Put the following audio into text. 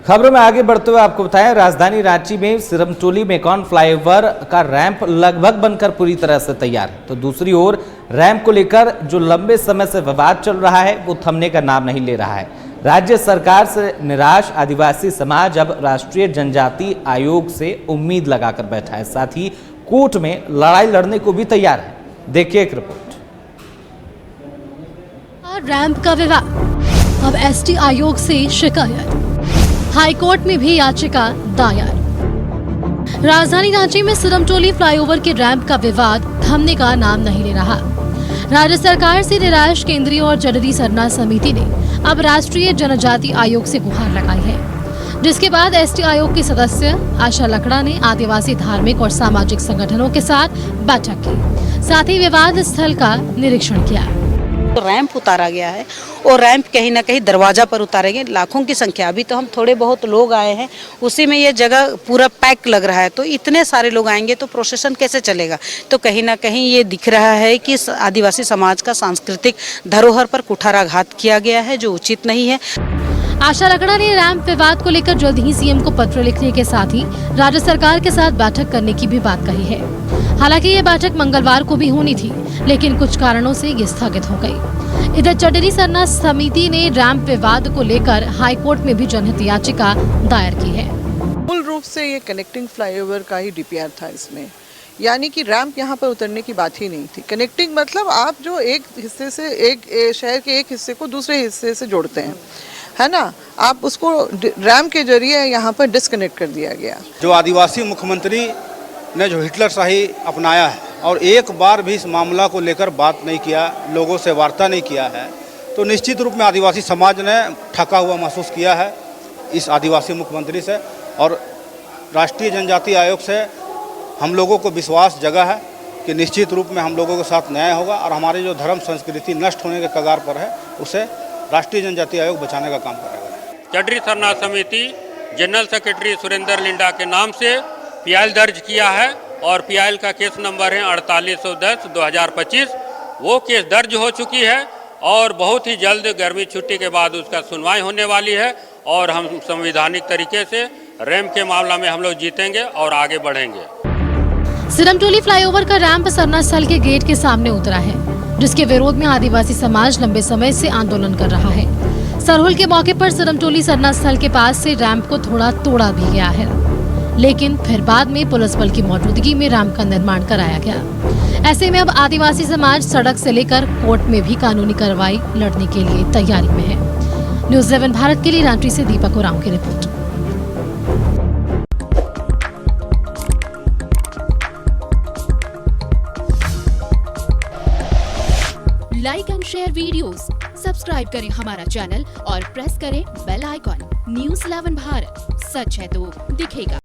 खबरों में आगे बढ़ते हुए आपको बताएं, राजधानी रांची में सिरमटोली मेकॉन फ्लाईओवर का रैंप लगभग बनकर पूरी तरह से तैयार है, तो दूसरी ओर रैंप को लेकर जो लंबे समय से विवाद चल रहा है वो थमने का नाम नहीं ले रहा है। राज्य सरकार से निराश आदिवासी समाज अब राष्ट्रीय जनजाति आयोग से उम्मीद लगाकर बैठा है, साथ ही कोर्ट में लड़ाई लड़ने को भी तैयार है। देखिए एक रिपोर्ट। रैंप का विवाद, अब एसटी आयोग से शिकायत, हाईकोर्ट में भी याचिका दायर। राजधानी रांची में सिरमटोली फ्लाईओवर के रैंप का विवाद थमने का नाम नहीं ले रहा। राज्य सरकार से निराश केंद्रीय और जनजाति सरना समिति ने अब राष्ट्रीय जनजाति आयोग से गुहार लगाई है, जिसके बाद एसटी आयोग की सदस्य आशा लकड़ा ने आदिवासी धार्मिक और सामाजिक संगठनों के साथ बैठक की, साथ ही विवाद स्थल का निरीक्षण किया। तो रैंप उतारा गया है और रैंप कहीं ना कहीं दरवाजा पर उतारे गए, लाखों की संख्या। अभी तो हम थोड़े बहुत लोग आए हैं, उसी में ये जगह पूरा पैक लग रहा है, तो इतने सारे लोग आएंगे तो प्रोसेशन कैसे चलेगा। तो कहीं ना कहीं ये दिख रहा है कि आदिवासी समाज का सांस्कृतिक धरोहर पर कुठाराघात किया गया है, जो उचित नहीं है। आशा लकड़ा ने रैंप विवाद को लेकर जल्द ही सीएम को पत्र लिखने के साथ ही राज्य सरकार के साथ बैठक करने की भी बात कही है। हालांकि ये बैठक मंगलवार को भी होनी थी, लेकिन कुछ कारणों से ये स्थगित हो गई। इधर जनजाति सरना समिति ने रैंप विवाद को लेकर हाईकोर्ट में भी जनहित याचिका दायर की है। मूल रूप से ये कनेक्टिंग फ्लाईओवर का ही डीपीआर था इसमें, यानी कि रैंप यहाँ पर उतरने की बात ही नहीं थी। कनेक्टिंग मतलब आप जो एक हिस्से से एक शहर के एक हिस्से को दूसरे हिस्से से जोड़ते हैं, है ना, आप उसको रैंप के जरिए यहाँ पर डिस्कनेक्ट कर दिया गया। जो आदिवासी मुख्यमंत्री ने जो हिटलर शाही अपनाया है और एक बार भी इस मामला को लेकर बात नहीं किया, लोगों से वार्ता नहीं किया है, तो निश्चित रूप में आदिवासी समाज ने ठगा हुआ महसूस किया है इस आदिवासी मुख्यमंत्री से। और राष्ट्रीय जनजाति आयोग से हम लोगों को विश्वास जगा है कि निश्चित रूप में हम लोगों के साथ न्याय होगा और हमारी जो धर्म संस्कृति नष्ट होने के कगार पर है उसे राष्ट्रीय जनजाति आयोग बचाने का काम करेगा। जनजाति सरना समिति जनरल सेक्रेटरी सुरेंद्र लिंडा के नाम से पीआईएल दर्ज किया है और पीआईएल का केस नंबर है 4810/2025। वो केस दर्ज हो चुकी है और बहुत ही जल्द गर्मी छुट्टी के बाद उसका सुनवाई होने वाली है और हम संवैधानिक तरीके से रैंप के मामला में हम लोग जीतेंगे और आगे बढ़ेंगे। सिरमटोली फ्लाईओवर का रैंप सरना स्थल के गेट के सामने उतरा है, जिसके विरोध में आदिवासी समाज लंबे समय से आंदोलन कर रहा है। सरहुल के मौके पर सिरमटोली सरना स्थल के पास से रैंप को थोड़ा तोड़ा भी गया है, लेकिन फिर बाद में पुलिस बल की मौजूदगी में रैंप का निर्माण कराया गया। ऐसे में अब आदिवासी समाज सड़क से लेकर कोर्ट में भी कानूनी कार्रवाई लड़ने के लिए तैयारी में है। न्यूज़ 11 भारत के लिए रांची से दीपक उरांव की report. Like and share videos, subscribe करें हमारा चैनल और प्रेस करें बेल आइकॉन। न्यूज़ 11 भारत, सच है तो दिखेगा।